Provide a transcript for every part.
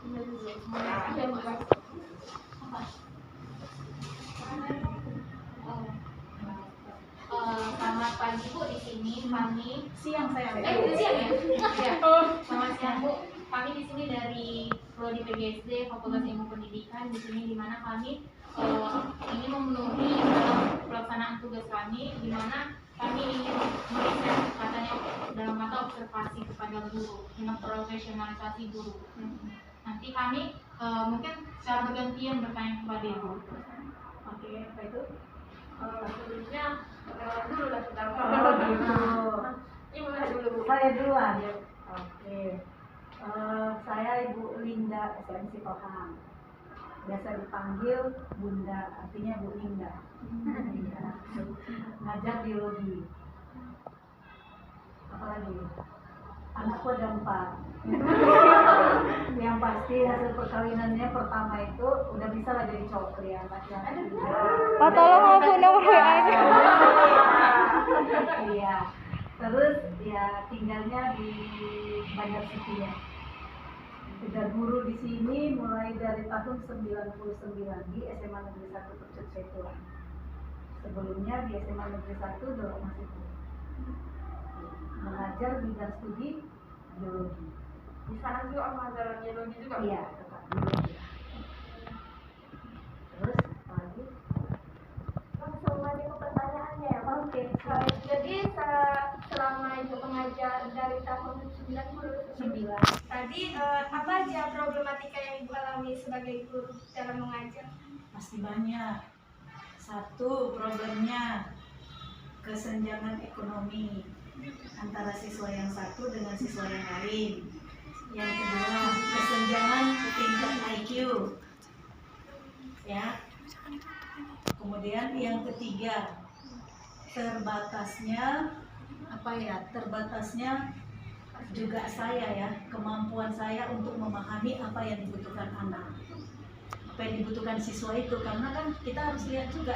Selamat pagi Bu, di sini kami Siang saya. siang ya? Ya. Selamat siang Bu. Kami di sini dari Prodi PGSD Fakultas Ilmu Pendidikan, di sini di mana kami ini memenuhi dalam pelaksanaan tugas kami, di mana kami ingin meriset katanya dalam mata observasi kepada guru, dengan profesionalisasi guru. Nanti kami mungkin secara bergantian bertanya kepada Ibu. Oke, apa itu? Sebelumnya dulu lah kita. Ibu dulu, Bu. Saya duluan ya. Oke. Saya Ibu Linda SMC Tohang. Biasa dipanggil Bunda, artinya Bu Linda. Ngajar biologi. Apalagi? Anakku ada 4. Yang pasti hasil perkawinannya pertama itu udah bisa lah jadi cowok ya, laki-laki. Oh, tolong aku nomor WA-nya. Iya. Terus ya tinggalnya di Banjar City ya. Sudah guru di sini mulai dari tahun 99 di SMA Negeri 1 Percut Setuan. Sebelumnya di SMA Negeri 1 Dolok Masih mengajar bidang studi biologi. Di sana juga mengajar biologi juga. Iya, tetap biologi. Terus lagi Langsung aja ke pertanyaannya ya, Pak. oke. Jadi selama Ibu mengajar dari tahun 99 tadi apa aja problematika yang Ibu alami sebagai guru dalam mengajar? Pasti banyak. Satu problemnya kesenjangan ekonomi antara siswa yang satu dengan siswa yang lain. Yang kedua, kesenjangan tingkat IQ. Ya. Kemudian yang ketiga, terbatasnya juga saya ya, kemampuan saya untuk memahami apa yang dibutuhkan anak, apa yang dibutuhkan siswa itu, karena kan kita harus lihat juga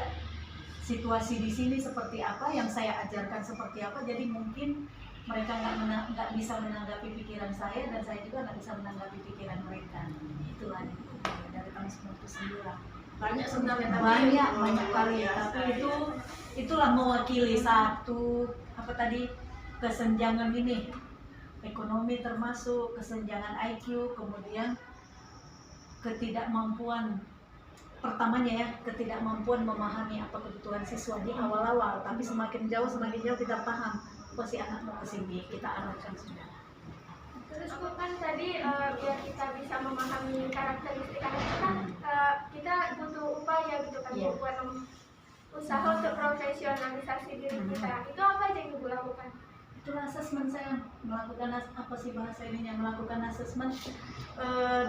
situasi di sini seperti apa, yang saya ajarkan seperti apa, jadi mungkin mereka nggak bisa menanggapi pikiran saya dan saya juga nggak bisa menanggapi pikiran mereka. Itulah dari tahun 99. Banyak sebenarnya Banyak kali, tapi itulah mewakili satu kesenjangan ini, ekonomi termasuk kesenjangan IQ, kemudian ketidakmampuan memahami apa kebutuhan siswa di awal-awal, tapi semakin jauh kita paham apa sih anak mau kesini, kita arahkan sudah. Terus Bu, kan tadi biar kita bisa memahami karakteristik anak itu kan kita butuh upaya gitu kan, Iya. Bu, buat usaha untuk profesionalisasi diri kita. Itu apa aja yang Ibu lakukan? Itulah asesmen saya, melakukan melakukan asesmen,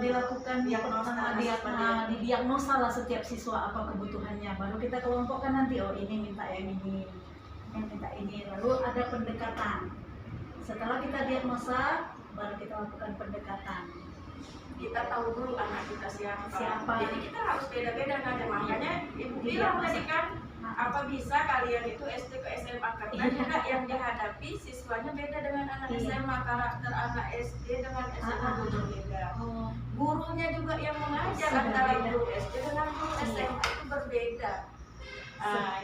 dilakukan didiagnosa lah setiap siswa apa kebutuhannya, baru kita kelompokkan nanti, oh ini minta yang ini, yang minta ini, lalu ada pendekatan. Setelah kita diagnosa, baru kita lakukan pendekatan. Kita tahu dulu anak kita siapa. Siapa. Jadi kita harus beda-beda ngajar. Makanya Ibu Iya, bilang Mas. tadi kan, apa bisa kalian itu SD ke SMA, karena Iya. juga yang dihadapi siswanya beda dengan anak Iya. SMA, karakter anak SD dengan SMA juga beda. Oh, Gurunya juga yang mengajar Sudah antara beda. guru SD dengan guru Iya. SMA itu berbeda.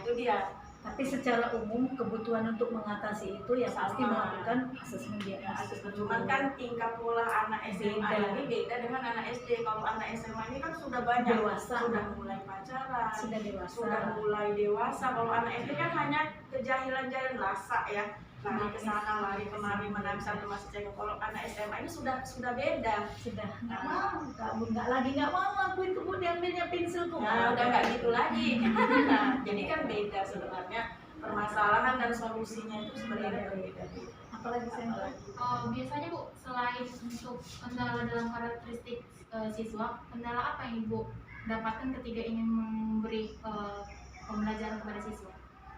Itu dia. tapi secara umum kebutuhan untuk mengatasi itu ya pasti Sama. melakukan asesmen diagnosis. Cuman kan tingkah pola anak SMA Beda. ini beda dengan anak SD. Kalau anak SMA ini kan sudah banyak, Dewasa. sudah mulai pacaran, Sudah dewasa. sudah mulai dewasa. Kalau anak SD kan hanya kejahilan jalan lasak ya, lari ke sana, lari kemari, menangis sampai masih cengeng. Kalau anak SMA ini sudah beda. Sudah nggak mau aku itu Bu, diambilnya pensilku. Nah, udah nggak gitu lagi. Nah, jadi kan beda sebenarnya, permasalahan dan solusinya itu sebenarnya berbeda. Apalagi saya Biasanya Bu, selain untuk kendala dalam karakteristik siswa, kendala apa yang Ibu dapatkan ketika ingin memberi pembelajaran kepada siswa?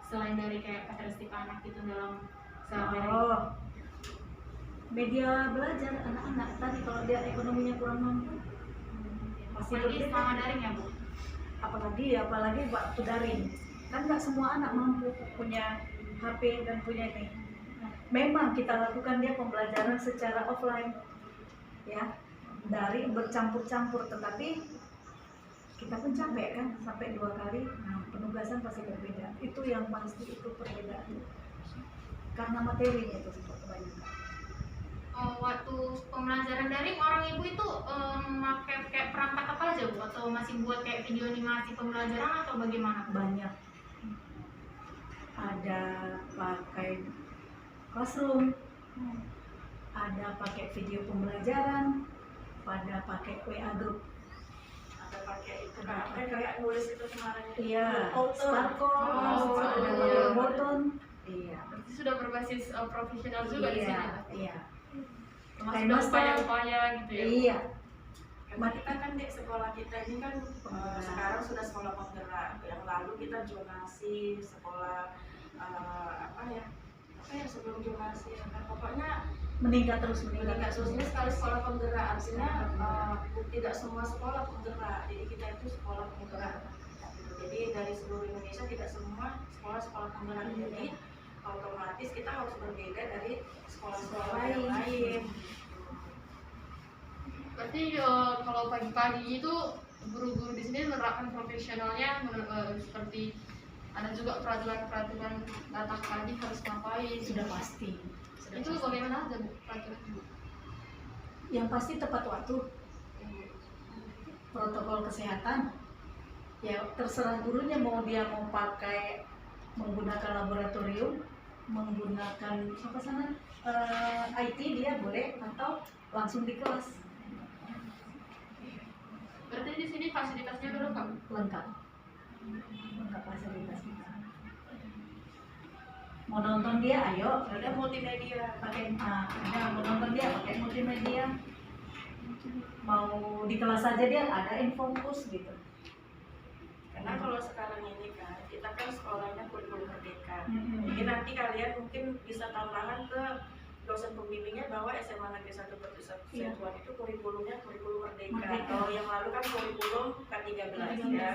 Selain dari kayak karakteristik anak gitu dalam sehari-hari. Media belajar anak-anak tadi, kalau dia ekonominya kurang mampu pasti Apalagi berbeda. selama daring ya Bu? apalagi waktu daring, kan nggak semua anak mampu punya HP dan punya ini. Memang kita lakukan dia pembelajaran secara offline ya, dari bercampur-campur, tetapi kita pun capek kan sampai 2 kali. Nah, penugasan pasti berbeda. Itu yang pasti, itu perbedaan. Karena materinya itu kebanyakan. Waktu pembelajaran daring orang ibu itu memakai kayak perangkat apa aja Bu? Atau masih buat kayak video animasi pembelajaran atau bagaimana? Banyak. Ada pakai Classroom, ada pakai video pembelajaran, pada pakai WA group. Ada pakai itu kan, kayak nulis itu kemarin. Iya, Auto. Sparkle, Oh, ada iya. pakai Button. Iya. Berarti sudah berbasis profesional juga di Iya, sini. iya. Termasuk Kayak ada master. upaya-upaya gitu ya. Iya. Karena kita kan di sekolah kita ini kan sekarang sudah sekolah penggerak. Yang lalu kita zonasi sekolah apa ya sebelum zonasi ya kan, pokoknya Meningkat terus. meningkat terus. Ini sekali sekolah penggerak, artinya tidak semua sekolah penggerak. Jadi kita itu sekolah penggerak. Jadi dari seluruh Indonesia tidak semua sekolah penggerak. Jadi otomatis kita harus berbeda dari sekolah-sekolah yang lain. Berarti kalau pagi-pagi itu guru-guru di sini menerapkan profesionalnya seperti ada juga peraturan-peraturan datang pagi harus ngapain. Sudah pasti. Itu bagaimana aja Bu peraturan Bu? Yang pasti tepat waktu. Protokol kesehatan. Ya terserah gurunya mau dia mau pakai menggunakan laboratorium, menggunakan apa sana IT dia boleh, atau langsung di kelas. Berarti di sini fasilitasnya udah lengkap. Lengkap fasilitas kita. Mau nonton dia, ayo Ada multimedia. pakai ada mau nonton dia pakai multimedia. Mau di kelas saja dia ada infocus gitu. Karena kalau sekarang ini kan kita kan sekolahnya kurikulum merdeka. Mm-hmm. Jadi nanti kalian mungkin bisa tambahan ke dosen pembimbingnya bahwa SMA Negeri 1 Iya. Satuan itu kurikulumnya kurikulum merdeka. Merdeka. Kalau yang lalu kan kurikulum K13 ya.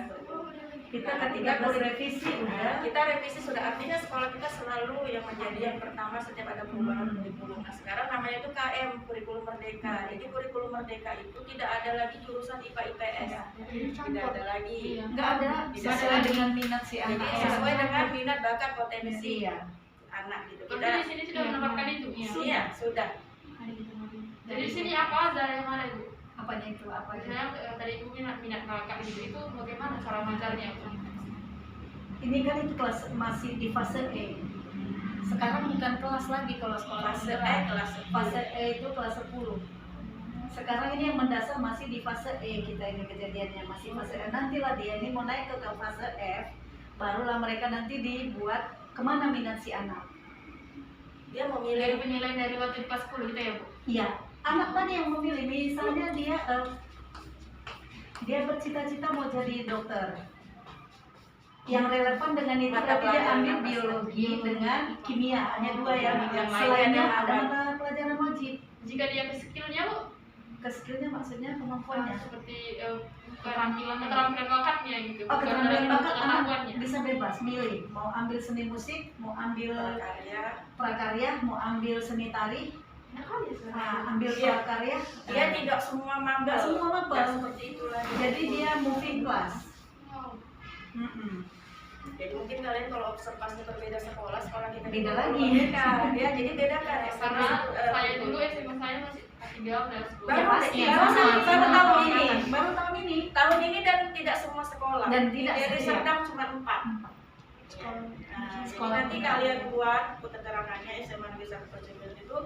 Kita Nah, ketiga kurikulum- revisi Nah, udah. kita revisi sudah, artinya sekolah kita selalu yang menjadi yang pertama setiap ada perubahan kurikulum. Nah sekarang namanya itu KM, kurikulum merdeka. Jadi kurikulum merdeka itu tidak ada lagi jurusan IPA IPS, tidak ada lagi. Iya. Nggak ada Tidak sesuai ada. dengan minat si Jadi anak. sesuai dengan minat bakat potensi Iya. anak gitu. Berarti di sini sudah menerapkan itu. Iya sudah. Jadi di sini apa aja yang ada Bu? Apanya itu? Apa itu? Misalnya tadi Ibu minat bakat gitu, itu bagaimana cara mengajarnya? Ini kan itu kelas masih di fase E. Sekarang bukan kelas lagi kalau sekolah Fase E, penggerak. kelas 10. Fase E itu kelas 10. Sekarang ini yang mendasar masih di fase E, kita ini kejadiannya masih fase E. Nantilah dia ini mau naik ke fase F, barulah mereka nanti dibuat kemana minat si anak. Dia Dari memilih penilaian dari waktu di kelas 10 gitu ya Bu? Iya, anak mana yang memilih? Misalnya dia bercita-cita mau jadi dokter. Yang relevan dengan itu Mata berarti dia pelajaran ambil apa? biologi dengan kimia, hanya 2 ya. Yang Selainnya lainnya ada ada. mata pelajaran wajib. Jika dia ke skillnya Bu, Ke skillnya maksudnya kemampuannya. seperti keterampilan bakatnya gitu. Oh, bukan keterampilan dari bakat pengetahuannya. anak bisa bebas milih. Mau ambil seni musik, mau ambil karya. prakarya, mau ambil seni tari, Enak kali ya sebenarnya. ambil Iya. prakarya. Dia tidak semua mabel. Nggak semua mabel. Nggak seperti itu lagi. Jadi dia moving class. Wow. Mm-mm. Jadi mungkin kalian kalau observasi berbeda sekolah kita Beda itu lagi. Beda, ya jadi beda kan. Karena saya dulu SMA saya masih kelas 3 udah 10. Baru pasti. baru tahun ini. Baru tahun ini. Tahun ini dan tidak semua sekolah. Dan tidak Dari semua. Serdang cuma 4. Sekolah. Nah, jadi Sekolah nanti penggerak. kalian buat keterangannya SMA Negeri 1 Perjalanan itu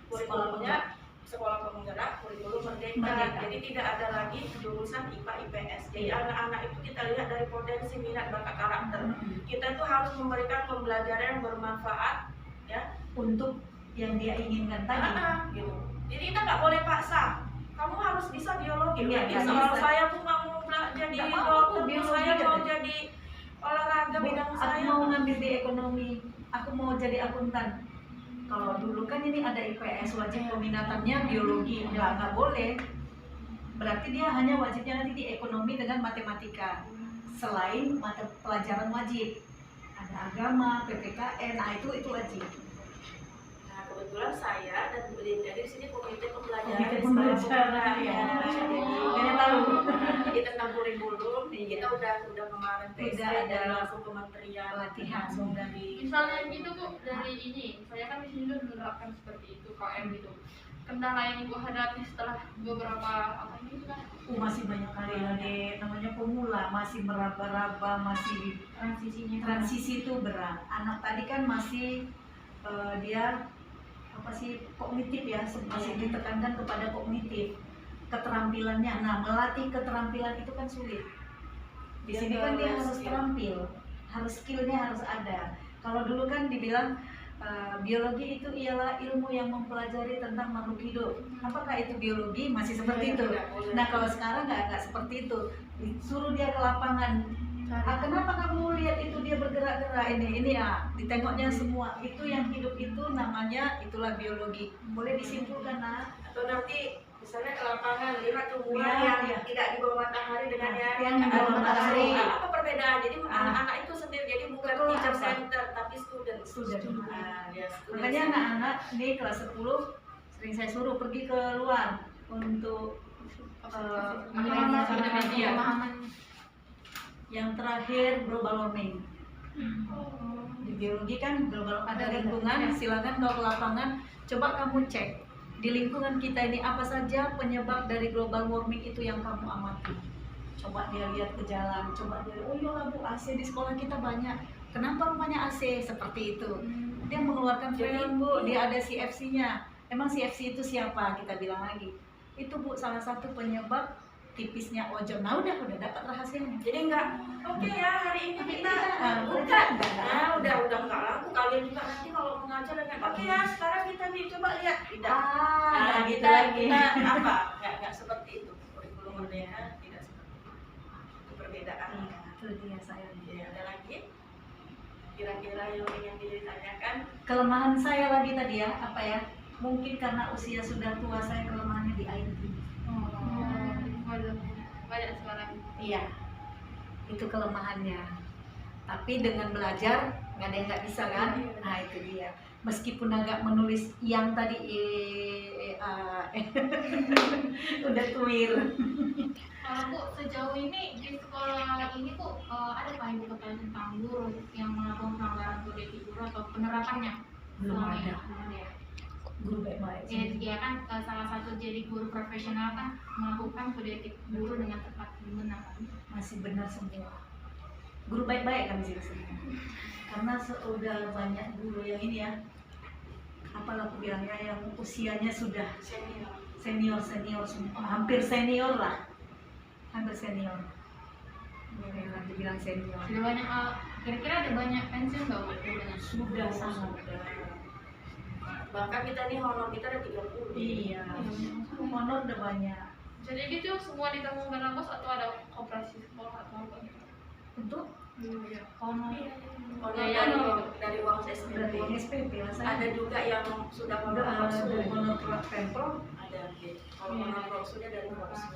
kurikulumnya sekolah penggerak, kurikulum merdeka. Merdeka. Jadi tidak ada lagi jurusan IPA IPS. Jadi anak-anak itu kita lihat dari potensi minat bakat karakter. Kita itu harus memberikan pembelajaran yang bermanfaat, ya. Untuk yang dia inginkan tadi. Gitu. Jadi kita nggak boleh paksa. Kamu harus bisa biologi. Iya, Jadi nggak soal bisa. saya tuh nggak mau jadi Nggak mau, dokter, biologi saya mau katanya. jadi olahraga bidang Aku saya. mau ngambil di ekonomi, aku mau jadi akuntan. Kalau dulu kan ini ada IPS, wajib peminatannya biologi, nggak boleh. Berarti dia hanya wajibnya nanti di ekonomi dengan matematika. Selain mata pelajaran wajib, ada agama, PPKN, nah itu wajib. Nah kebetulan saya dan Bu Linda di sini komite pembelajaran Komite di sekolah pembelajaran, penggerak ya. Jadi Saya tahu. Jadi tentang kurikulum kita udah kemarin tes Udah dan ada langsung kementerian pelatihan langsung dari Misalnya gitu Bu, dari ini, saya kan di sini udah menerapkan seperti itu KM gitu. Kendala yang Ibu hadapi setelah beberapa apa ini kan? Masih banyak kali lagi, namanya pemula, masih meraba-raba, masih transisi itu berat. Anak tadi kan masih dia apa sih kognitif ya, masih ditekankan kepada kognitif, keterampilannya. Nah, melatih keterampilan itu kan sulit. Di Dia sini kan dia harus harus terampil, harus skillnya harus ada. Kalau dulu kan dibilang biologi itu ialah ilmu yang mempelajari tentang makhluk hidup. Apakah itu biologi? Masih seperti itu. Nah, kalau sekarang nggak seperti itu. Suruh dia ke lapangan. Kenapa kamu lihat itu dia bergerak-gerak ini ya? Ditengoknya semua. Itu yang hidup itu namanya itulah biologi. Boleh disimpulkan, Nak? atau nanti misalnya ke lapangan lihat tumbuhan Ya, yang ya. tidak di bawah matahari dengan Yang di bawah matahari. apa perbedaan? Jadi anak-anak itu sendiri jadi bukan Betul, teacher apa? center tapi student. Ya. student Makanya center. anak-anak ini kelas 10 sering saya suruh pergi keluar untuk media. Yang terakhir global warming. Di biologi kan global ada lingkungan, silakan kau ke lapangan, coba kamu cek di lingkungan kita ini apa saja penyebab dari global warming itu yang kamu amati. Coba dia lihat ke jalan, coba dia, oh iya Bu, AC di sekolah kita banyak. Kenapa rupanya AC seperti itu? Dia mengeluarkan freon Bu, dia ada CFC-nya. Emang CFC itu siapa? Kita bilang lagi. Itu Bu salah satu penyebab tipisnya ozon. Nah udah dapat rahasianya. Jadi enggak oke ya hari ini kita bukan. udah enggak laku kalian juga nanti kalau mengajar dengan oke ya sekarang kita nih coba lihat tidak Gitu kita lagi. kita apa enggak seperti itu kurikulum merdeka tidak seperti itu. Itu perbedaan. Itu dia saya. Ya, ada lagi kira-kira yang ingin ditanyakan. Kelemahan saya lagi tadi ya, apa ya? Mungkin karena usia sudah tua saya kelemahannya di IT. Banyak sekarang. Iya, itu kelemahannya. Tapi dengan belajar nggak ada yang nggak bisa kan? Nah itu dia. Meskipun agak menulis yang tadi udah clear. Kalau Bu, sejauh ini di sekolah ini Bu, ada Pak Ibu ketahui tentang guru yang melakukan pelanggaran kode etik guru atau penerapannya? Belum Selama ini? ada. Belum ada ya? Guru baik-baik. Ya kan salah satu jadi guru profesional kan melakukan kode etik guru dengan tepat dan benar. Masih benar semua. Guru baik-baik kan sih sebenarnya. Karena sudah banyak guru yang ini ya, apalah aku bilangnya, yang usianya sudah senior semua, hampir senior lah, hampir senior. Ya, dibilang senior. Sudah banyak, kira-kira ada banyak pensiun nggak Bu? Sudah sangat. Bahkan kita nih honor kita ada 30. Iya. Honor udah banyak. Jadi gitu semua ditanggung dengan bos atau ada koperasi sekolah atau apa gitu? Untuk Honor. Honor dari uang dari SPP. uang SPP lah saya. Ada juga yang sudah honor Udah dari Korsu. honor Pemprov. Ada kalau honor Korsunya dari Korsu.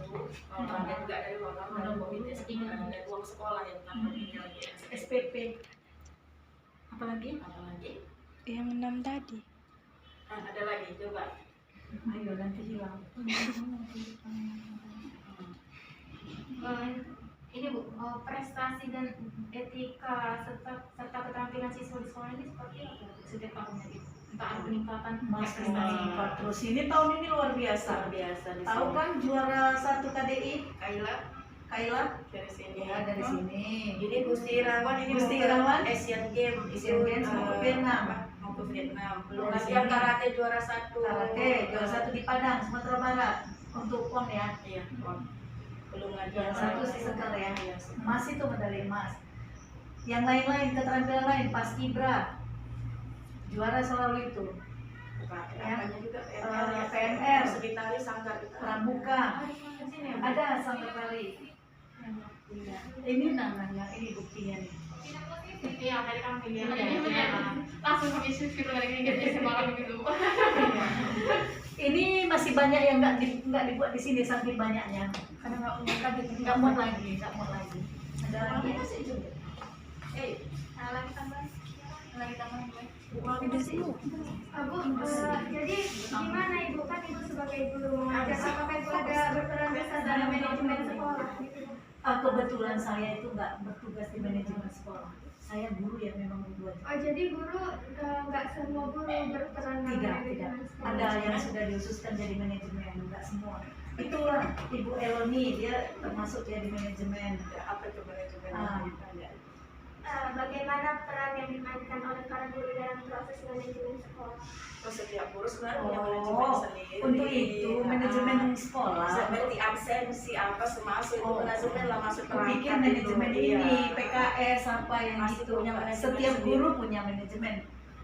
Ada juga dari honor dari Komites dari uang sekolah yang namanya lagi SPP. Apalagi? Apalagi? Yang 6 tadi. Ada lagi coba. Ayo nanti hilang. Ini Bu, prestasi dan etika serta keterampilan siswa di sekolah ini seperti apa setiap tahunnya gitu? Entah ada peningkatan Mas prestasi. terus ini tahun ini luar biasa. Biasa di Tahu sini. kan juara 1 KDI Kaila Dari sini. ya dari sini. Ini Gusti Irawan ini Gusti mau ke Irawan? Asian Games Asian Games mau ke Vietnam. Mau ke Vietnam. Belum Dari lagi yang sini. karate juara 1. Karate juara 1 di Padang, Sumatera Barat untuk PON ya. Iya, belum lagi Juara yang 1 sih sekar ya. Iya, Emas itu medali emas. Yang lain-lain keterampilan lain pas Ibra juara selalu itu. Apanya juga PNR. Sekitari Sanggar kita. Pramuka ada sampai kali. Ini namanya, ini buktinya nih. Iya, tadi kan pilihan Iya. langsung habis gitu lagi kerja semalam gitu. Ini masih banyak yang nggak dibuat di sini saking banyaknya. Karena nggak muat lagi. Ada lagi. Lagi tambah. Bu, jadi gimana Ibu, kan Ibu sebagai guru mengajar, apakah Ibu ada berperan besar dalam manajemen sekolah? Kebetulan saya itu nggak bertugas di manajemen sekolah. Saya guru yang memang membuat. Oh, jadi guru nggak semua guru berperan dalam Tidak. manajemen sekolah? Ada yang sudah diususkan jadi manajemen, nggak semua. Itulah Ibu Eloni, dia termasuk ya di manajemen. Apa itu manajemen? Bagaimana peran yang dimainkan oleh para guru dalam proses manajemen sekolah? Setiap guru sebenarnya punya manajemen sendiri. Untuk itu manajemen sekolah. Seperti absensi apa semasuk itu manajemen lah masuk Pikir perangkat manajemen itu. ini, Iya. PKS apa yang Masih gitu. punya manajemen Setiap sendiri. guru punya manajemen.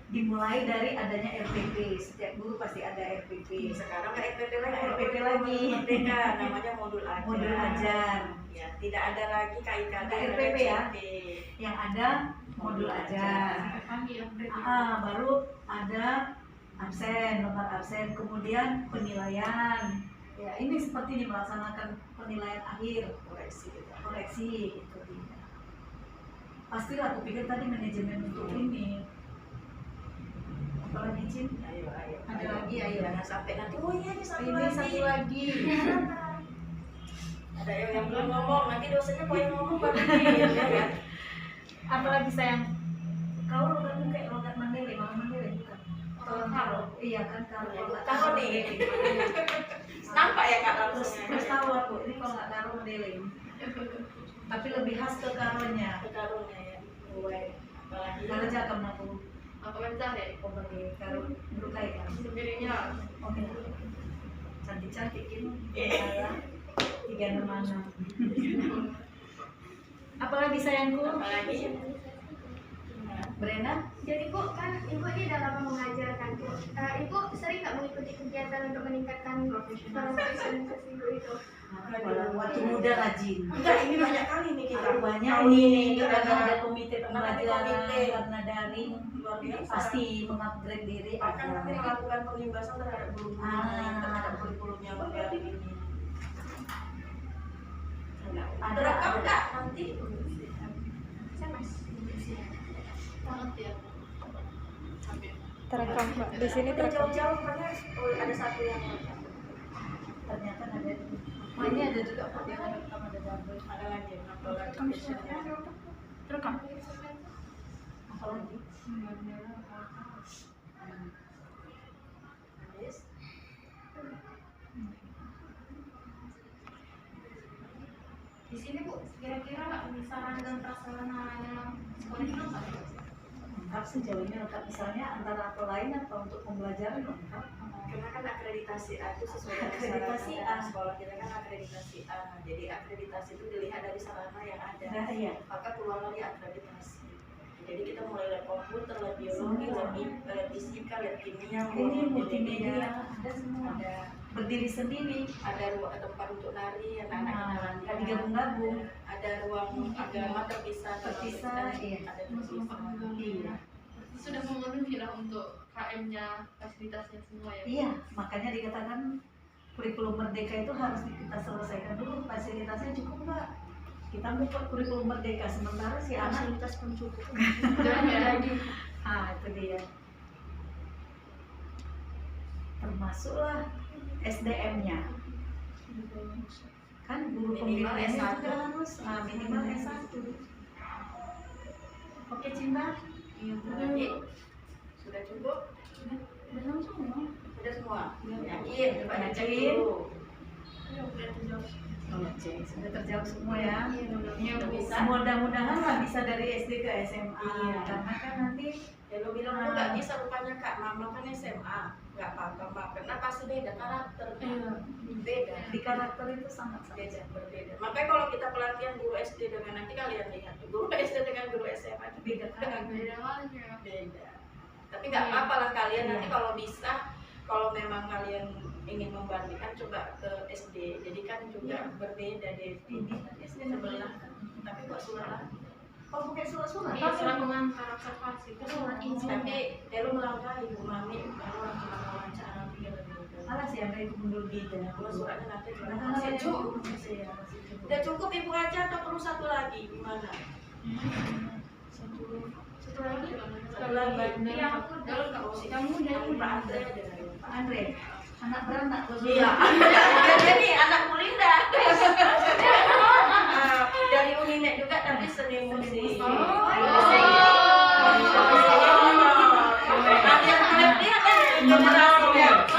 Dimulai dari adanya RPP. Setiap guru pasti ada RPP. Sekarang ke RPP lagi. RPP lagi. Merdeka, namanya modul ajar. Modul ajar. Ya, tidak ada lagi KIKD. Ada RPP ya? Yang ada modul ajar. Baru ada absen, nomor absen, kemudian penilaian. Ya, ini seperti ini melaksanakan penilaian akhir, koreksi itu dia. Pastilah aku pikir tadi manajemen untuk ini. Apalagi Cin? Ayo. Ada lagi, ayo. Jangan sampai nanti, oh iya ini satu Ini lagi. satu lagi. Ada yang belum ngomong, nanti dosennya kok yang ngomong baru dia, ya kan? Apalagi sayang, kau logatmu kayak logat Mandailing, orang Mandailing bukan? Karo. Iya kan karo. Karo nih. Nampak ya Kak langsung. Terus tahu aku, ini kalau nggak karo Mandailing. Tapi lebih khas ke karonya. Kekarunnya ya. Apalagi Kalau jakam aku, Apa bentar ya? sebagai karo berukai kan. Sendirinya. Oke. Cantik-cantik ini. Tiga mana? Apalagi sayangku? apalagi Brenda? Jadi Bu, kan Ibu ini udah lama mengajarkan Bu. Ibu sering nggak mengikuti kegiatan untuk meningkatkan profesionalisasi Ibu itu? Waktu muda rajin. enggak, ini banyak kali nih kita. Banyak Tahun ini kita karena ada ada komite pembelajaran komite. karena daring luar biasa. pasti mengupgrade diri. Bahkan nanti melakukan pengimbasan terhadap guru terhadap kurikulumnya baru ini. Ada Terekam nggak nanti? Saya Mas. Terekam Kak. Di sini Udah terekam. jauh-jauh pokoknya ada satu yang ternyata ada. Ini ada juga Pak yang ada double. ada lagi apalagi Terekam. Apalagi? Habis. Di sini Bu, kira-kira saran dan prasarana dalam sekolah ini apa? Lengkap sejauh ini lengkap, misalnya antara apa lain atau untuk pembelajaran lengkap. Karena kan akreditasi A itu sesuai dengan Akreditasi sarana A. sekolah kita kan akreditasi A. Jadi akreditasi itu dilihat dari sarana yang ada. Nah, iya. Maka keluar lagi akreditasi. Jadi kita mulai lab komputer, lab biologi, lab fisika, lab kimia, Ini multimedia ada semua. ada Berdiri sendiri. ruang tempat untuk nari, anak-anak Nah, nari. nggak digabung-gabung. Ada ruang agama terpisah, Terpisah, iya. ada terpisah. Iya. Sudah memenuhi lah untuk KM-nya, fasilitasnya semua ya. Iya, makanya dikatakan kurikulum merdeka itu harus kita selesaikan dulu, fasilitasnya cukup nggak? Kita membuat kurikulum merdeka, sementara si anak Fasilitas pun cukup. Jangan lagi. itu dia. Termasuklah SDM-nya. Kan guru Minimal pembimbingnya S1. juga harus minimal S1. Oke, Cinta? Jadi, sudah cukup? Belum semua. Sudah semua? Yakin? Coba dicek Yakin? dulu. Oke, sudah terjawab semua ya. Iya, bisa. Mudah-mudahan lah bisa dari SD ke SMA. Iya. Karena kan nanti Ya lo bilang lo nggak bisa rupanya Kak, Mama kan SMA. Nggak apa-apa, Mak. Karena pasti beda karakter. Beda. di karakter itu sangat-sangat Beda, berbeda. Makanya kalau kita pelatihan guru SD dengan nanti kalian lihat guru SD dengan guru SMA itu beda kan. Beda banget ya. beda. Tapi nggak apa-apa lah kalian nanti Iya. kalau bisa, kalau memang kalian ingin membandingkan coba ke SD. Jadi kan juga berbeda deh. Ini SD sebelah, tapi kok suara. kalau pakai surat-surat. Iya, surat pengantar observasi. Terus surat izin. Tapi lu melangkah ibu mami kalau cuma wawancara gitu. Malah sih ada itu mundur gitu. Kalau suratnya nanti Nah, masih cukup. masih ya, masih cukup. Udah cukup ibu aja atau perlu satu lagi gimana? Satu lagi. Iya, aku kamu dari Pak Andre. Pak Andre, anak beranak Iya. Jadi anak Mulinda. Dari Uninek juga tapi seni musik.